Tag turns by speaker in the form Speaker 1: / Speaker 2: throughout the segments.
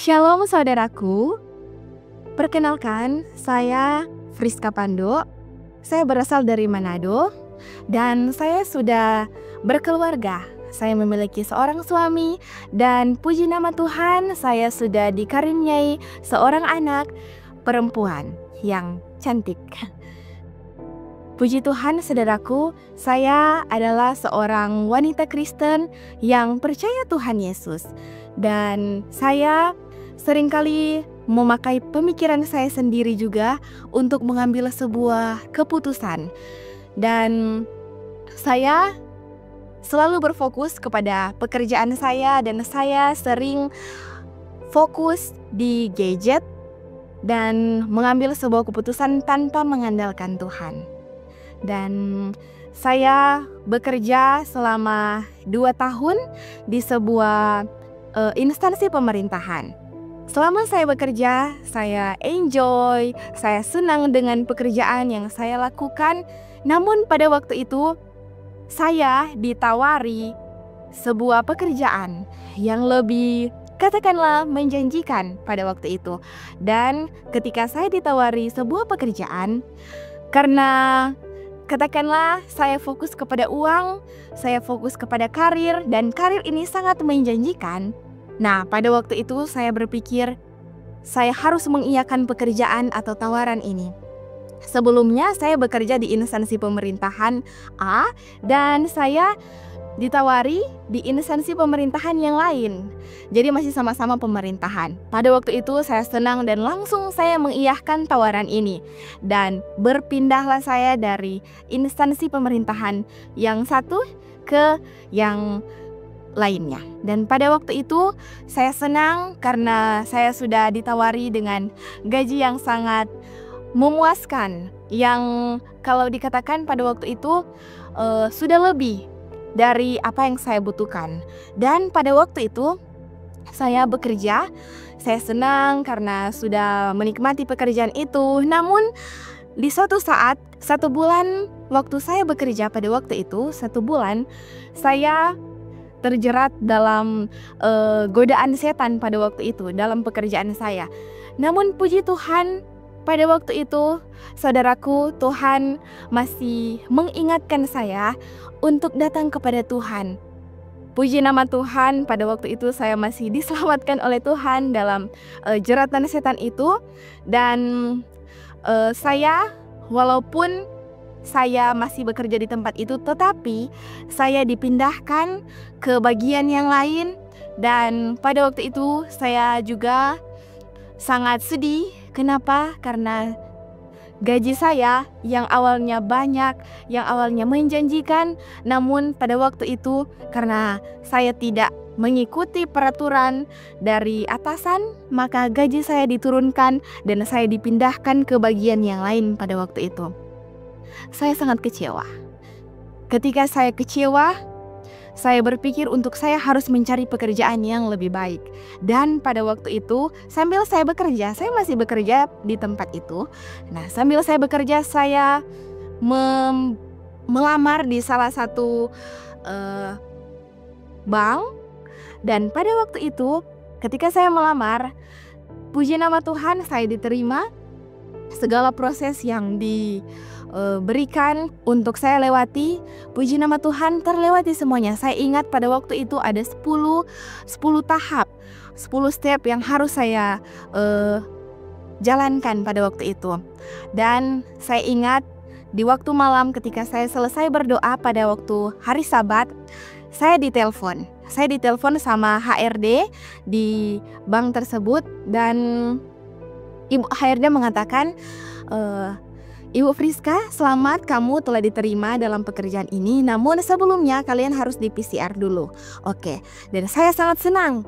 Speaker 1: Shalom saudaraku, perkenalkan saya Friska Pando. Saya berasal dari Manado dan saya sudah berkeluarga. Saya memiliki seorang suami dan puji nama Tuhan saya sudah dikaruniai seorang anak perempuan yang cantik. Puji Tuhan saudaraku, saya adalah seorang wanita Kristen yang percaya Tuhan Yesus. Dan saya seringkali memakai pemikiran saya sendiri juga untuk mengambil sebuah keputusan. Dan saya selalu berfokus kepada pekerjaan saya dan saya sering fokus di gadget dan mengambil sebuah keputusan tanpa mengandalkan Tuhan. Dan saya bekerja selama 2 tahun di sebuah instansi pemerintahan. Selama saya bekerja, saya enjoy, saya senang dengan pekerjaan yang saya lakukan. Namun pada waktu itu, saya ditawari sebuah pekerjaan yang lebih katakanlah menjanjikan pada waktu itu. Dan ketika saya ditawari sebuah pekerjaan, karena katakanlah saya fokus kepada uang, saya fokus kepada karir, dan karir ini sangat menjanjikan. Nah, pada waktu itu saya berpikir saya harus mengiyakan pekerjaan atau tawaran ini. Sebelumnya saya bekerja di instansi pemerintahan A dan saya ditawari di instansi pemerintahan yang lain. Jadi masih sama-sama pemerintahan. Pada waktu itu saya senang dan langsung saya mengiyakan tawaran ini. Dan berpindahlah saya dari instansi pemerintahan yang satu ke yang lainnya. Dan pada waktu itu saya senang karena saya sudah ditawari dengan gaji yang sangat memuaskan. Yang kalau dikatakan pada waktu itu sudah lebih dari apa yang saya butuhkan. Dan pada waktu itu saya bekerja, saya senang karena sudah menikmati pekerjaan itu. Namun di suatu saat, 1 bulan waktu saya bekerja pada waktu itu, 1 bulan saya terjerat dalam godaan setan pada waktu itu dalam pekerjaan saya. Namun puji Tuhan, pada waktu itu saudaraku, Tuhan masih mengingatkan saya untuk datang kepada Tuhan. Puji nama Tuhan, pada waktu itu saya masih diselamatkan oleh Tuhan dalam jeratan setan itu. Dan saya walaupun saya masih bekerja di tempat itu, tetapi saya dipindahkan ke bagian yang lain. Dan pada waktu itu saya juga sangat sedih. Kenapa? Karena gaji saya yang awalnya banyak, yang awalnya menjanjikan, namun pada waktu itu karena saya tidak mengikuti peraturan dari atasan, maka gaji saya diturunkan dan saya dipindahkan ke bagian yang lain pada waktu itu. Saya sangat kecewa. Ketika saya kecewa, saya berpikir untuk saya harus mencari pekerjaan yang lebih baik. Dan pada waktu itu sambil saya bekerja, saya masih bekerja di tempat itu. Nah, sambil saya bekerja saya melamar di salah satu bank. Dan pada waktu itu ketika saya melamar, puji nama Tuhan saya diterima. Segala proses yang diberikan untuk saya lewati, puji nama Tuhan terlewati semuanya. Saya ingat pada waktu itu ada 10 tahap, 10 step yang harus saya jalankan pada waktu itu. Dan saya ingat di waktu malam ketika saya selesai berdoa pada waktu hari Sabat, saya ditelepon. Saya ditelepon sama HRD di bank tersebut dan Ibu HRD mengatakan, Ibu Friska, selamat, kamu telah diterima dalam pekerjaan ini. Namun sebelumnya kalian harus di PCR dulu. Oke, dan saya sangat senang.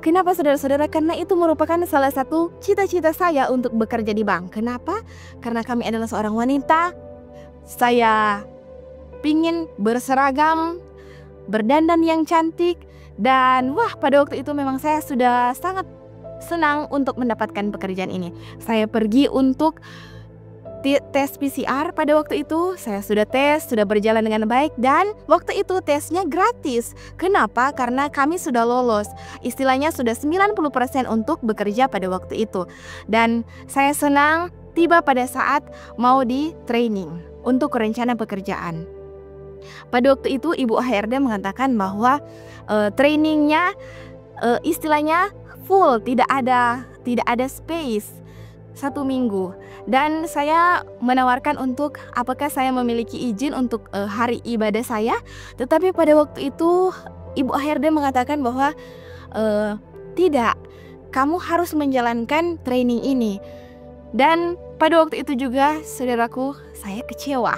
Speaker 1: Kenapa saudara-saudara? Karena itu merupakan salah satu cita-cita saya untuk bekerja di bank. Kenapa? Karena kami adalah seorang wanita. Saya pingin berseragam, berdandan yang cantik. Dan pada waktu itu memang saya sudah sangat senang untuk mendapatkan pekerjaan ini. Saya pergi untuk tes PCR pada waktu itu. Saya sudah tes, sudah berjalan dengan baik, dan waktu itu tesnya gratis. Kenapa? Karena kami sudah lolos. Istilahnya sudah 90% untuk bekerja pada waktu itu. Dan saya senang tiba pada saat mau di training untuk rencana pekerjaan. Pada waktu itu Ibu HRD mengatakan bahwa trainingnya istilahnya full, tidak ada space 1 minggu. Dan saya menawarkan untuk apakah saya memiliki izin untuk hari ibadah saya. Tetapi pada waktu itu Ibu HRD mengatakan bahwa tidak, kamu harus menjalankan training ini. Dan pada waktu itu juga saudaraku, saya kecewa,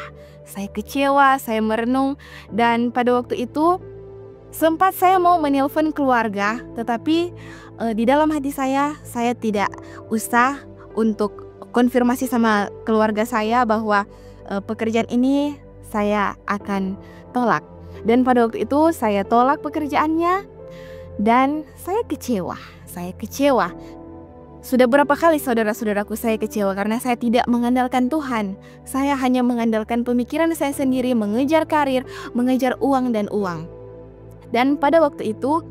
Speaker 1: saya merenung. Dan pada waktu itu sempat saya mau menelpon keluarga, tetapi di dalam hati saya tidak usah untuk konfirmasi sama keluarga saya bahwa pekerjaan ini saya akan tolak. Dan pada waktu itu saya tolak pekerjaannya dan saya kecewa. Sudah berapa kali saudara-saudaraku saya kecewa karena saya tidak mengandalkan Tuhan. Saya hanya mengandalkan pemikiran saya sendiri, mengejar karir, mengejar uang dan uang. Dan pada waktu itu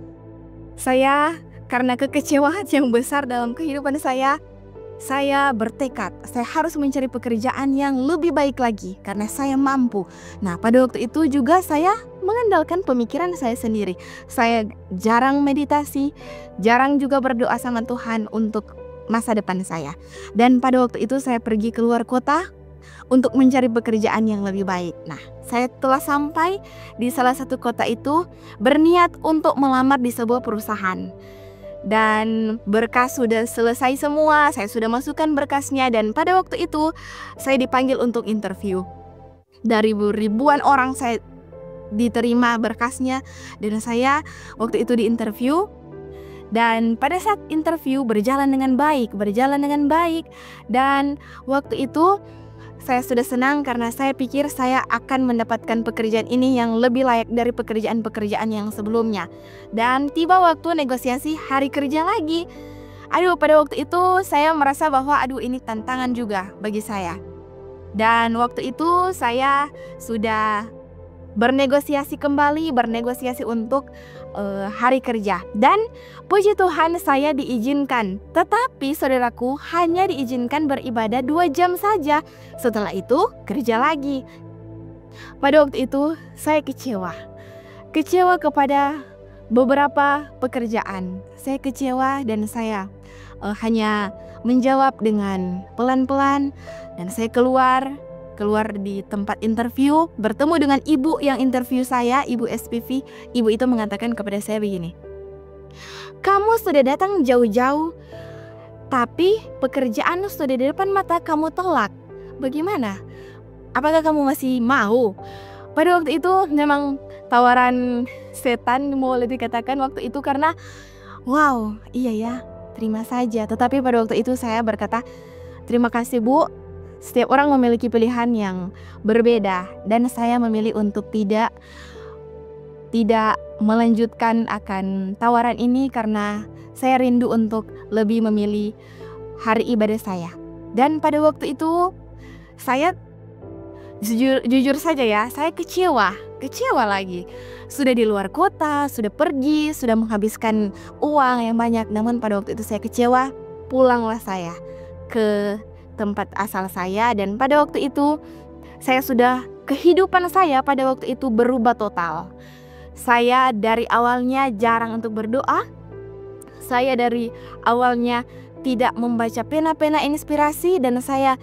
Speaker 1: saya karena kekecewaan yang besar dalam kehidupan saya bertekad, saya harus mencari pekerjaan yang lebih baik lagi karena saya mampu. Nah, pada waktu itu juga saya mengandalkan pemikiran saya sendiri. Saya jarang meditasi, jarang juga berdoa sama Tuhan untuk masa depan saya. Dan pada waktu itu saya pergi keluar kota untuk mencari pekerjaan yang lebih baik. Nah, saya telah sampai di salah satu kota itu, berniat untuk melamar di sebuah perusahaan. Dan berkas sudah selesai semua, saya sudah masukkan berkasnya. Dan pada waktu itu saya dipanggil untuk interview. Dari ribuan orang saya diterima berkasnya, dan saya waktu itu di interview. Dan pada saat interview berjalan dengan baik. Dan waktu itu saya sudah senang karena saya pikir saya akan mendapatkan pekerjaan ini yang lebih layak dari pekerjaan-pekerjaan yang sebelumnya. Dan tiba waktu negosiasi hari kerja lagi. Pada waktu itu saya merasa bahwa ini tantangan juga bagi saya. Dan waktu itu saya sudah bernegosiasi untuk hari kerja. Dan puji Tuhan saya diizinkan. Tetapi saudaraku, hanya diizinkan beribadah 2 jam saja. Setelah itu kerja lagi. Pada waktu itu saya kecewa kepada beberapa pekerjaan. Saya kecewa dan saya hanya menjawab dengan pelan-pelan. Dan saya keluar di tempat interview, bertemu dengan ibu yang interview saya, ibu SPV. Ibu itu mengatakan kepada saya begini, "Kamu sudah datang jauh-jauh, tapi pekerjaan sudah di depan mata kamu tolak. Bagaimana? Apakah kamu masih mau?" Pada waktu itu memang tawaran setan boleh dikatakan waktu itu, karena wow, iya ya, terima saja. Tetapi pada waktu itu saya berkata, "Terima kasih Bu, setiap orang memiliki pilihan yang berbeda, dan saya memilih untuk tidak melanjutkan akan tawaran ini karena saya rindu untuk lebih memilih hari ibadah saya." Dan pada waktu itu saya jujur saja ya, saya kecewa lagi. Sudah di luar kota, sudah pergi, sudah menghabiskan uang yang banyak, namun pada waktu itu saya kecewa. Pulanglah saya ke tempat asal saya. Dan pada waktu itu kehidupan saya pada waktu itu berubah total. Saya dari awalnya jarang untuk berdoa. Saya dari awalnya tidak membaca pena-pena inspirasi, dan saya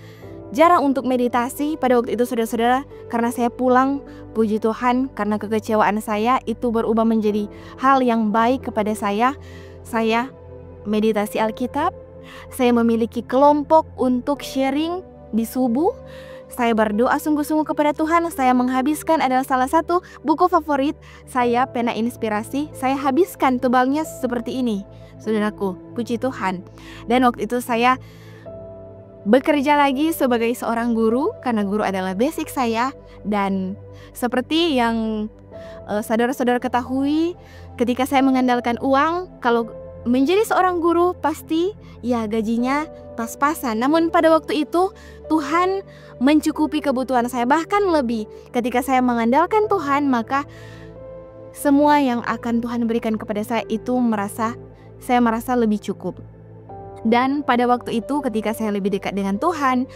Speaker 1: jarang untuk meditasi pada waktu itu saudara-saudara. Karena saya pulang, puji Tuhan, karena kekecewaan saya itu berubah menjadi hal yang baik kepada saya. Saya meditasi Alkitab. Saya memiliki kelompok untuk sharing di subuh. Saya berdoa sungguh-sungguh kepada Tuhan. Saya menghabiskan, adalah salah satu buku favorit saya, Pena Inspirasi. Saya habiskan, tebalnya seperti ini, saudaraku, puji Tuhan. Dan waktu itu saya bekerja lagi sebagai seorang guru, karena guru adalah basic saya. Dan seperti yang saudara-saudara ketahui, ketika saya mengandalkan uang, kalau menjadi seorang guru pasti ya gajinya pas-pasan. Namun pada waktu itu Tuhan mencukupi kebutuhan saya, bahkan lebih. Ketika saya mengandalkan Tuhan, maka semua yang akan Tuhan berikan kepada saya itu saya merasa lebih cukup. Dan pada waktu itu ketika saya lebih dekat dengan Tuhan,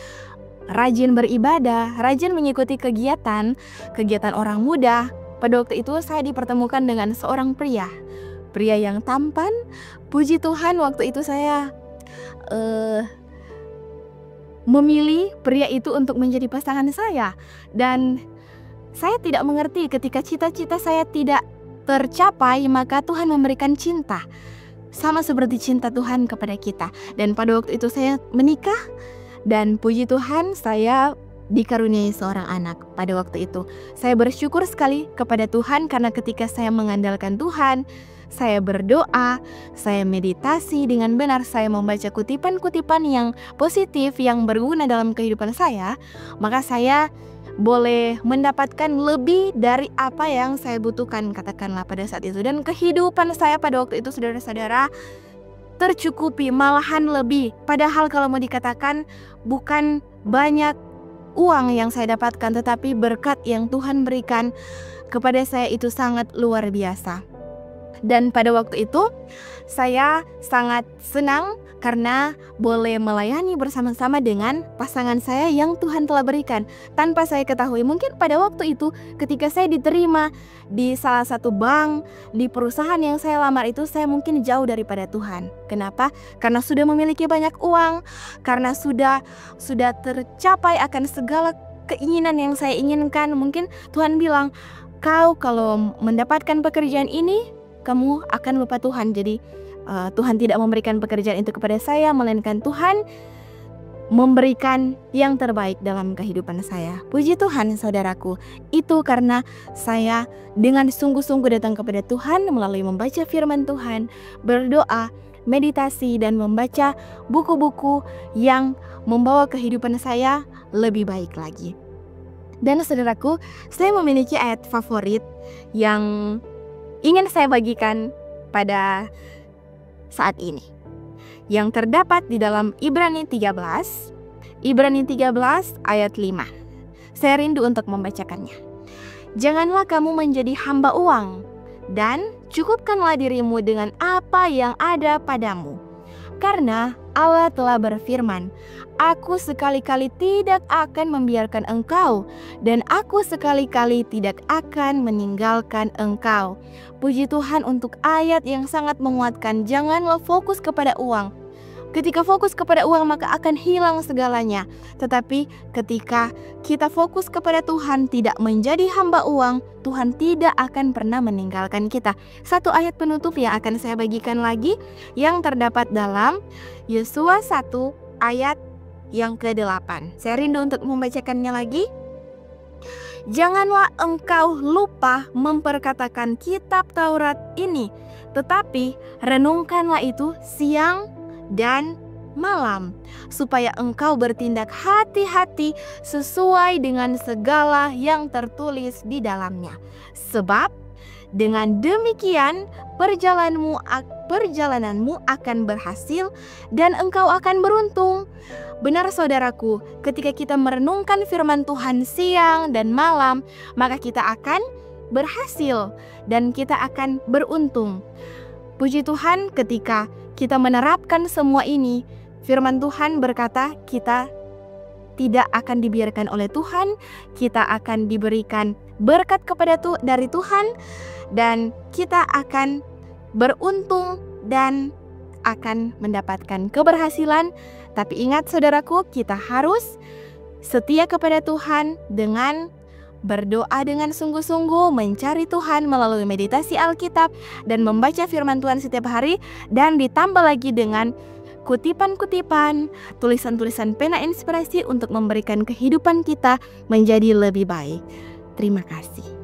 Speaker 1: rajin beribadah, rajin mengikuti kegiatan orang muda, pada waktu itu saya dipertemukan dengan seorang pria yang tampan. Puji Tuhan, waktu itu saya memilih pria itu untuk menjadi pasangan saya. Dan saya tidak mengerti ketika cita-cita saya tidak tercapai, maka Tuhan memberikan cinta, sama seperti cinta Tuhan kepada kita. Dan pada waktu itu saya menikah, dan puji Tuhan saya dikaruniai seorang anak. Pada waktu itu saya bersyukur sekali kepada Tuhan, karena ketika saya mengandalkan Tuhan, saya berdoa, saya meditasi dengan benar, saya membaca kutipan-kutipan yang positif yang berguna dalam kehidupan saya, maka saya boleh mendapatkan lebih dari apa yang saya butuhkan, katakanlah pada saat itu. Dan kehidupan saya pada waktu itu, saudara-saudara, tercukupi, malahan lebih. Padahal kalau mau dikatakan, bukan banyak uang yang saya dapatkan, tetapi berkat yang Tuhan berikan kepada saya itu sangat luar biasa. Dan pada waktu itu saya sangat senang karena boleh melayani bersama-sama dengan pasangan saya yang Tuhan telah berikan. Tanpa saya ketahui, mungkin pada waktu itu ketika saya diterima di salah satu bank, di perusahaan yang saya lamar itu, saya mungkin jauh daripada Tuhan. Kenapa? Karena sudah memiliki banyak uang, karena sudah tercapai akan segala keinginan yang saya inginkan. Mungkin Tuhan bilang, kau kalau mendapatkan pekerjaan ini, kamu akan lupa Tuhan. Jadi Tuhan tidak memberikan pekerjaan itu kepada saya, melainkan Tuhan memberikan yang terbaik dalam kehidupan saya. Puji Tuhan, saudaraku. Itu karena saya dengan sungguh-sungguh datang kepada Tuhan melalui membaca firman Tuhan, berdoa, meditasi, dan membaca buku-buku yang membawa kehidupan saya lebih baik lagi. Dan saudaraku, saya memiliki ayat favorit yang ingin saya bagikan pada saat ini, yang terdapat di dalam Ibrani 13 ayat 5. Saya rindu untuk membacakannya. Janganlah kamu menjadi hamba uang, dan cukupkanlah dirimu dengan apa yang ada padamu. Karena Allah telah berfirman, aku sekali-kali tidak akan membiarkan engkau, dan aku sekali-kali tidak akan meninggalkan engkau. Puji Tuhan untuk ayat yang sangat menguatkan. Janganlah fokus kepada uang. Ketika fokus kepada uang, maka akan hilang segalanya. Tetapi ketika kita fokus kepada Tuhan, tidak menjadi hamba uang, Tuhan tidak akan pernah meninggalkan kita. Satu ayat penutup yang akan saya bagikan lagi, yang terdapat dalam Yosua 1 ayat yang ke-8. Saya rindu untuk membacakannya lagi. Janganlah engkau lupa memperkatakan kitab Taurat ini, tetapi renungkanlah itu siang dan malam, supaya engkau bertindak hati-hati sesuai dengan segala yang tertulis di dalamnya. Sebab dengan demikian perjalananmu akan berhasil dan engkau akan beruntung. Benar saudaraku, ketika kita merenungkan firman Tuhan siang dan malam, maka kita akan berhasil dan kita akan beruntung. Puji Tuhan, ketika kita menerapkan semua ini, firman Tuhan berkata kita tidak akan dibiarkan oleh Tuhan, kita akan diberikan berkat dari Tuhan, dan kita akan beruntung dan akan mendapatkan keberhasilan. Tapi ingat saudaraku, kita harus setia kepada Tuhan dengan berdoa dengan sungguh-sungguh, mencari Tuhan melalui meditasi Alkitab dan membaca firman Tuhan setiap hari, dan ditambah lagi dengan kutipan-kutipan, tulisan-tulisan pena inspirasi untuk memberikan kehidupan kita menjadi lebih baik. Terima kasih.